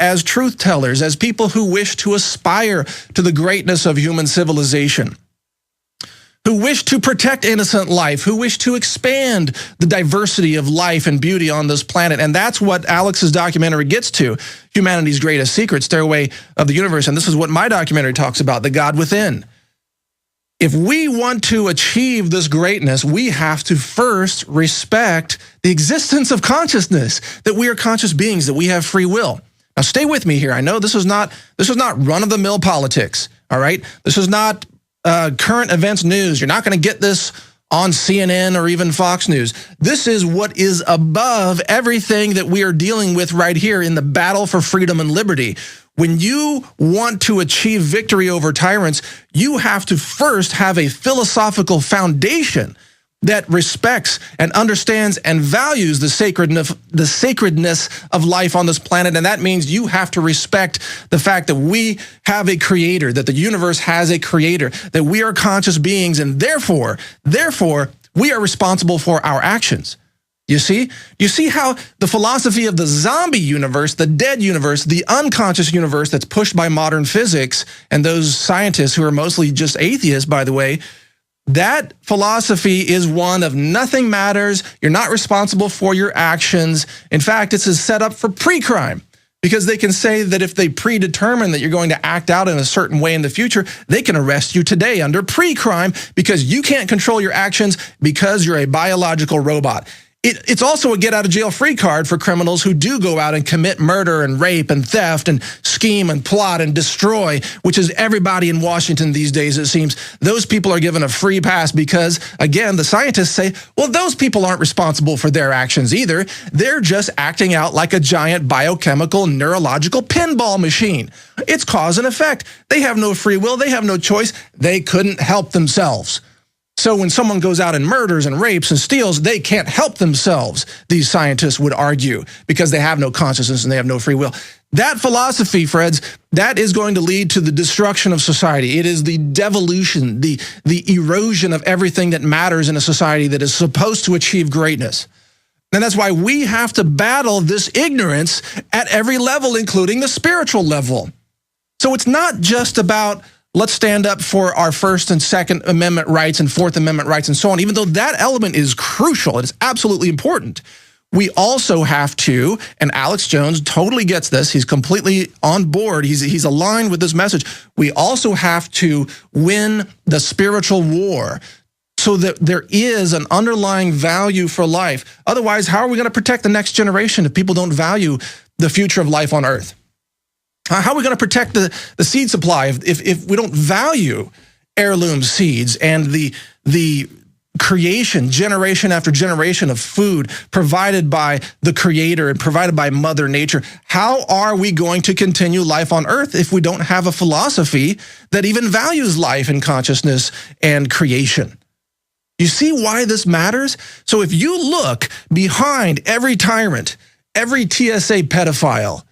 as truth tellers, as people who wish to aspire to the greatness of human civilization, who wish to protect innocent life, who wish to expand the diversity of life and beauty on this planet. And that's what Alex's documentary gets to, Humanity's Greatest Secret, Stairway of the Universe. And this is what my documentary talks about, the God within. If we want to achieve this greatness, we have to first respect the existence of consciousness, that we are conscious beings, that we have free will. Now stay with me here. I know this is not run-of-the-mill politics, all right? This is not current events news. You're not going to get this on CNN or even Fox News. This is what is above everything that we are dealing with right here in the battle for freedom and liberty. When you want to achieve victory over tyrants, you have to first have a philosophical foundation that respects and understands and values the sacredness of life on this planet. And that means you have to respect the fact that we have a creator, that the universe has a creator, that we are conscious beings, and therefore, we are responsible for our actions. You see how the philosophy of the zombie universe, the dead universe, the unconscious universe that's pushed by modern physics and those scientists who are mostly just atheists, by the way, that philosophy is one of nothing matters. You're not responsible for your actions. In fact, it's a setup for pre-crime, because they can say that if they predetermine that you're going to act out in a certain way in the future, they can arrest you today under pre-crime because you can't control your actions because you're a biological robot. It's also a get-out-of-jail-free card for criminals who do go out and commit murder and rape and theft and scheme and plot and destroy, which is everybody in Washington these days, it seems. Those people are given a free pass because, again, the scientists say, well, those people aren't responsible for their actions either. They're just acting out like a giant biochemical, neurological pinball machine. It's cause and effect. They have no free will. They have no choice. They couldn't help themselves. So when someone goes out and murders and rapes and steals, they can't help themselves, these scientists would argue, because they have no consciousness and they have no free will. That philosophy, Freds, that is going to lead to the destruction of society. It is the devolution, the erosion of everything that matters in a society that is supposed to achieve greatness. And that's why we have to battle this ignorance at every level, including the spiritual level. So it's not just about let's stand up for our First and Second Amendment rights and Fourth Amendment rights and so on. Even though that element is crucial, it is absolutely important. We also have to, and Alex Jones totally gets this, he's completely on board, he's aligned with this message. We also have to win the spiritual war so that there is an underlying value for life. Otherwise, how are we going to protect the next generation if people don't value the future of life on Earth? How are we going to protect the seed supply if we don't value heirloom seeds and the creation, generation after generation of food provided by the Creator and provided by Mother Nature? How are we going to continue life on Earth if we don't have a philosophy that even values life and consciousness and creation? You see why this matters? So if you look behind every tyrant, every TSA pedophile,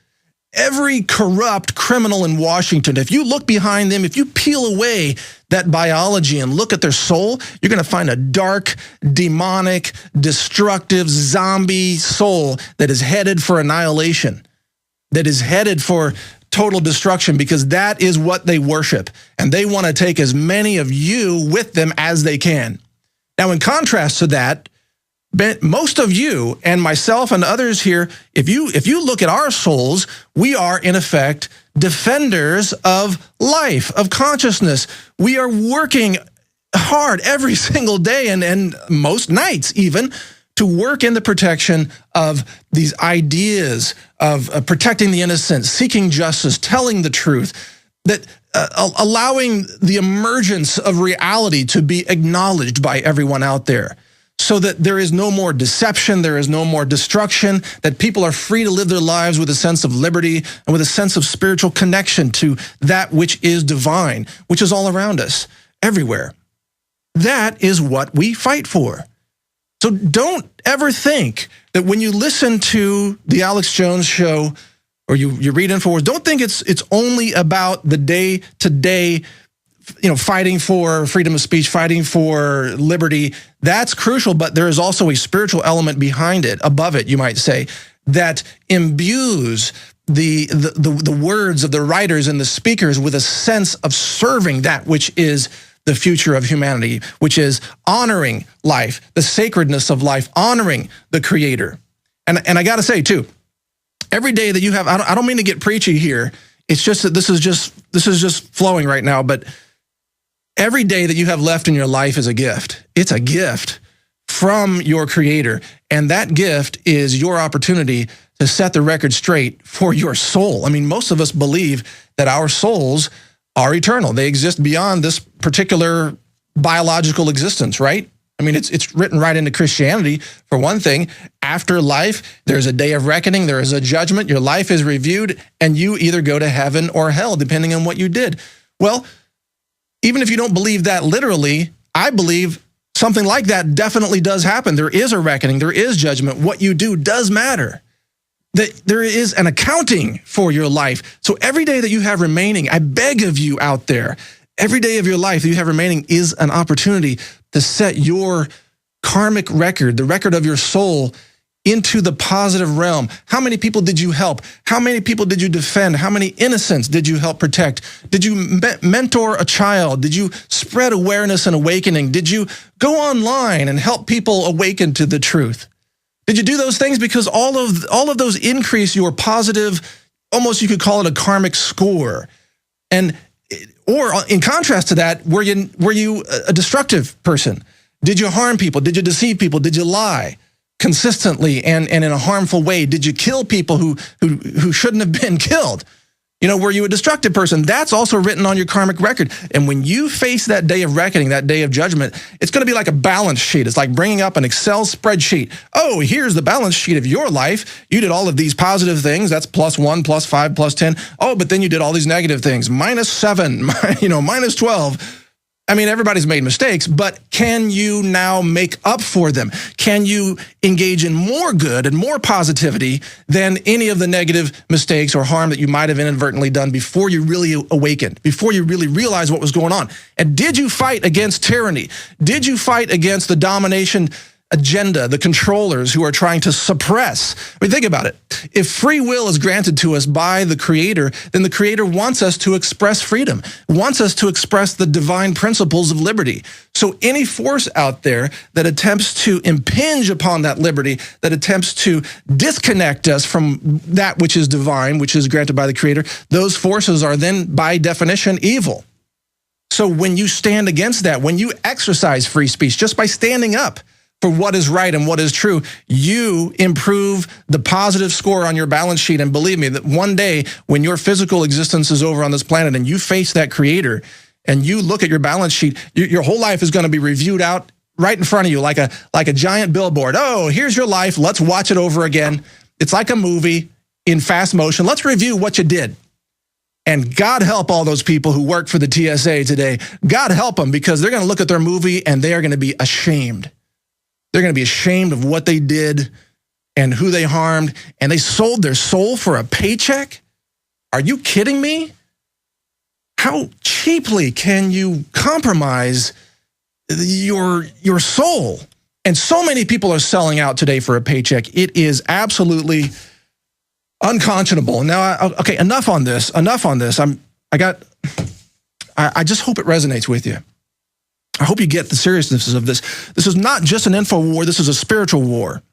every corrupt criminal in Washington, if you look behind them, if you peel away that biology and look at their soul, you're going to find a dark, demonic, destructive, zombie soul that is headed for annihilation, that is headed for total destruction, because that is what they worship. And they want to take as many of you with them as they can. Now, in contrast to that, most of you and myself and others here, if you look at our souls, we are in effect defenders of life, of consciousness. We are working hard every single day and most nights even to work in the protection of these ideas of protecting the innocent, seeking justice, telling the truth, that allowing the emergence of reality to be acknowledged by everyone out there, so that there is no more deception, there is no more destruction, that people are free to live their lives with a sense of liberty and with a sense of spiritual connection to that which is divine, which is all around us, everywhere. That is what we fight for. So don't ever think that when you listen to the Alex Jones show or you read InfoWars, don't think it's only about the day-to-day fighting for freedom of speech, fighting for liberty. That's crucial, but there is also a spiritual element behind it, above it, you might say, that imbues the words of the writers and the speakers with a sense of serving that which is the future of humanity, which is honoring life, the sacredness of life, honoring the Creator. And I got to say too, every day that you have, I don't mean to get preachy here. It's just that this is just flowing right now. But every day that you have left in your life is a gift. It's a gift from your Creator. And that gift is your opportunity to set the record straight for your soul. I mean, most of us believe that our souls are eternal. They exist beyond this particular biological existence, right? I mean, it's written right into Christianity. For one thing, after life, there's a day of reckoning, there is a judgment, your life is reviewed, and you either go to heaven or hell, depending on what you did. Well, even if you don't believe that literally, I believe something like that definitely does happen. There is a reckoning, there is judgment. What you do does matter. That there is an accounting for your life. So every day that you have remaining, I beg of you out there, every day of your life that you have remaining is an opportunity to set your karmic record, the record of your soul, into the positive realm. How many people did you help? How many people did you defend? How many innocents did you help protect? Did you mentor a child? Did you spread awareness and awakening? Did you go online and help people awaken to the truth? Did you do those things? Because all of those increase your positive, almost you could call it a karmic score. And or in contrast to that, were you a destructive person? Did you harm people? Did you deceive people? Did you lie consistently and in a harmful way? Did you kill people who shouldn't have been killed? You know, were you a destructive person? That's also written on your karmic record. And when you face that day of reckoning, that day of judgment, it's going to be like a balance sheet. It's like bringing up an Excel spreadsheet. Oh, here's the balance sheet of your life. You did all of these positive things. That's +1, +5, +10. Oh, but then you did all these negative things. -7, -12. I mean, everybody's made mistakes, but can you now make up for them? Can you engage in more good and more positivity than any of the negative mistakes or harm that you might have inadvertently done before you really awakened, before you really realized what was going on? And did you fight against tyranny? Did you fight against the domination agenda, the controllers who are trying to suppress? I mean, think about it. If free will is granted to us by the Creator, then the Creator wants us to express freedom, wants us to express the divine principles of liberty. So any force out there that attempts to impinge upon that liberty, that attempts to disconnect us from that which is divine, which is granted by the Creator, those forces are then by definition evil. So when you stand against that, when you exercise free speech just by standing up for what is right and what is true, you improve the positive score on your balance sheet. And believe me, that one day when your physical existence is over on this planet and you face that Creator and you look at your balance sheet, your whole life is going to be reviewed out right in front of you like a giant billboard. Oh, here's your life. Let's watch it over again. It's like a movie in fast motion. Let's review what you did. And God help all those people who work for the TSA today. God help them, because they're going to look at their movie and they are going to be ashamed. They're going to be ashamed of what they did and who they harmed, and they sold their soul for a paycheck? Are you kidding me? How cheaply can you compromise your soul? And so many people are selling out today for a paycheck. It is absolutely unconscionable. Now, okay, enough on this. I just hope it resonates with you. I hope you get the seriousness of this. This is not just an info war. This is a spiritual war.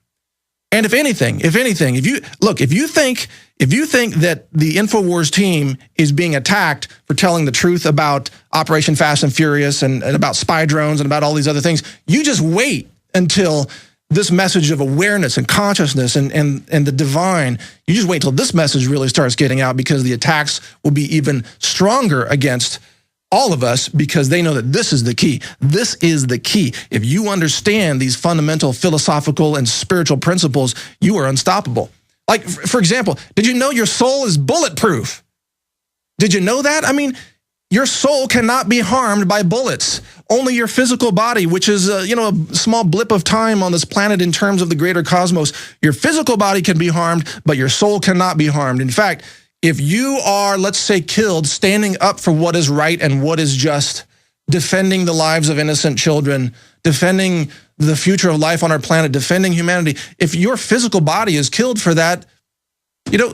And if anything, if you think that the InfoWars team is being attacked for telling the truth about Operation Fast and Furious and about spy drones and about all these other things, you just wait until this message of awareness and consciousness and the divine, you just wait until this message really starts getting out, because the attacks will be even stronger against all of us, because they know that this is the key. This is the key. If you understand these fundamental philosophical and spiritual principles, you are unstoppable. Like, for example, did you know your soul is bulletproof? Did you know that? I mean, your soul cannot be harmed by bullets. Only your physical body, which is a small blip of time on this planet in terms of the greater cosmos, your physical body can be harmed, but your soul cannot be harmed. In fact, if you are, let's say, killed standing up for what is right and what is just, defending the lives of innocent children, defending the future of life on our planet, defending humanity, if your physical body is killed for that,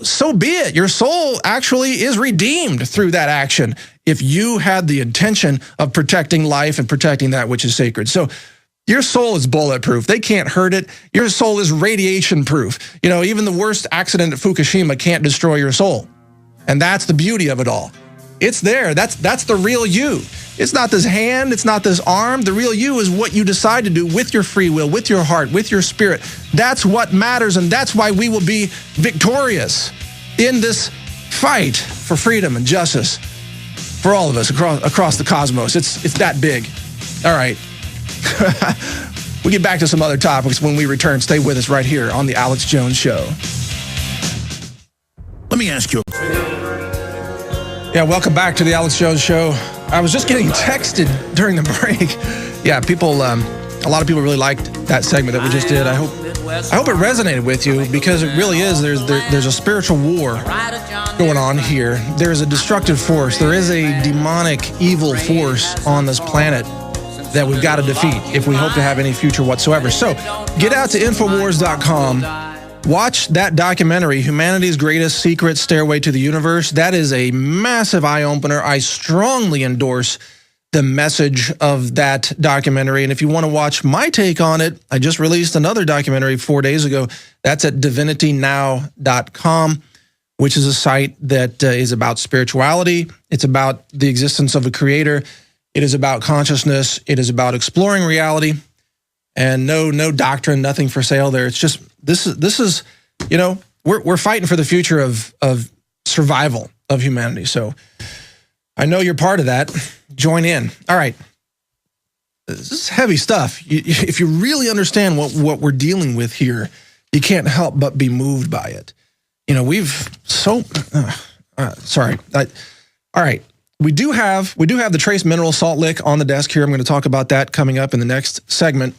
so be it. Your soul actually is redeemed through that action if you had the intention of protecting life and protecting that which is sacred. So your soul is bulletproof. They can't hurt it. Your soul is radiation proof. Even the worst accident at Fukushima can't destroy your soul. And that's the beauty of it all. It's there. That's the real you. It's not this hand. It's not this arm. The real you is what you decide to do with your free will, with your heart, with your spirit. That's what matters, and that's why we will be victorious in this fight for freedom and justice for all of us across the cosmos. It's that big. All right. We'll get back to some other topics when we return. Stay with us right here on The Alex Jones Show. Let me ask you. Yeah, welcome back to The Alex Jones Show. I was just getting texted during the break. Yeah, a lot of people really liked that segment that we just did. I hope it resonated with you, because it really is. There's a spiritual war going on here. There's a destructive force. There is a demonic, evil force on this planet that we've got to defeat if we hope to have any future whatsoever. So get out to Infowars.com. Watch that documentary, Humanity's Greatest Secret, Stairway to the Universe. That is a massive eye-opener. I strongly endorse the message of that documentary. And if you want to watch my take on it, I just released another documentary 4 days ago. That's at divinitynow.com, which is a site that is about spirituality. It's about the existence of a creator. It is about consciousness. It is about exploring reality. And no doctrine, nothing for sale there. It's just, this is we're fighting for the future of survival of humanity. So I know you're part of that. Join in. All right. This is heavy stuff. If you really understand what we're dealing with here, you can't help but be moved by it. Sorry. All right. We do have the trace mineral salt lick on the desk here. I'm going to talk about that coming up in the next segment.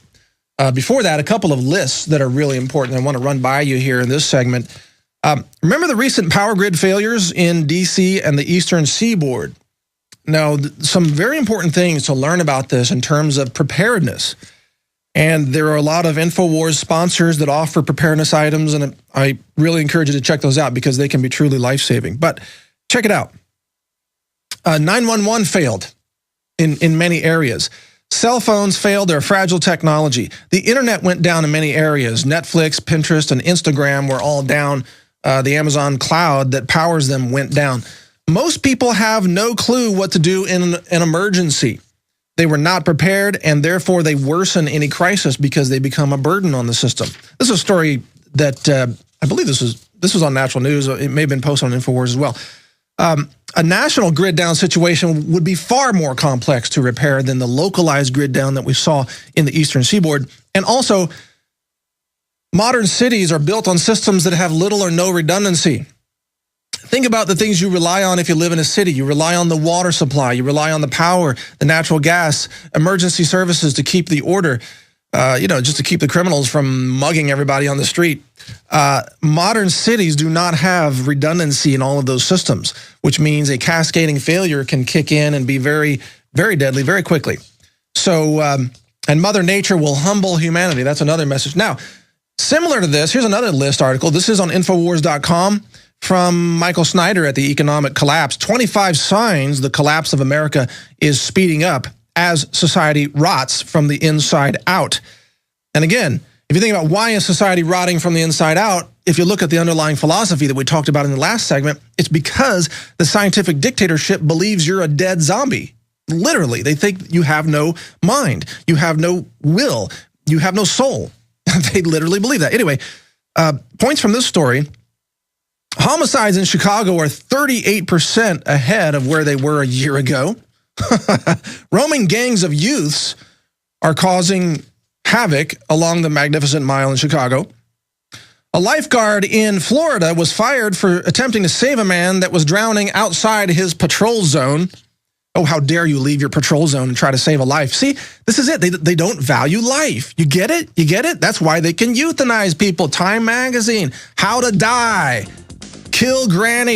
Before that, a couple of lists that are really important I want to run by you here in this segment. Remember the recent power grid failures in D.C. and the Eastern Seaboard? Now, some very important things to learn about this in terms of preparedness. And there are a lot of InfoWars sponsors that offer preparedness items, and I really encourage you to check those out because they can be truly life-saving. But check it out. 911 failed in many areas. Cell phones failed. They're fragile technology. The internet went down in many areas. Netflix, Pinterest, and Instagram were all down. The Amazon cloud that powers them went down. Most people have no clue what to do in an emergency. They were not prepared, and therefore they worsen any crisis because they become a burden on the system. This is a story that I believe this was on Natural News. It may have been posted on InfoWars as well. A national grid down situation would be far more complex to repair than the localized grid down that we saw in the Eastern Seaboard. And also, modern cities are built on systems that have little or no redundancy. Think about the things you rely on if you live in a city. You rely on the water supply. You rely on the power, the natural gas, emergency services to keep the order, just to keep the criminals from mugging everybody on the street. Modern cities do not have redundancy in all of those systems, which means a cascading failure can kick in and be very, very deadly very quickly. So, and Mother Nature will humble humanity. That's another message. Now, similar to this, here's another list article. This is on Infowars.com from Michael Snyder at the Economic Collapse. 25 signs the collapse of America is speeding up as society rots from the inside out. And again, if you think about why is society rotting from the inside out, if you look at the underlying philosophy that we talked about in the last segment, it's because the scientific dictatorship believes you're a dead zombie. Literally, they think you have no mind, you have no will, you have no soul. They literally believe that. Anyway, points from this story. Homicides in Chicago are 38% ahead of where they were a year ago. Roaming gangs of youths are causing havoc along the Magnificent Mile in Chicago. A lifeguard in Florida was fired for attempting to save a man that was drowning outside his patrol zone. Oh, how dare you leave your patrol zone and try to save a life. See, this is it. They don't value life. You get it? You get it? That's why they can euthanize people. Time magazine, How to Die, Kill Granny.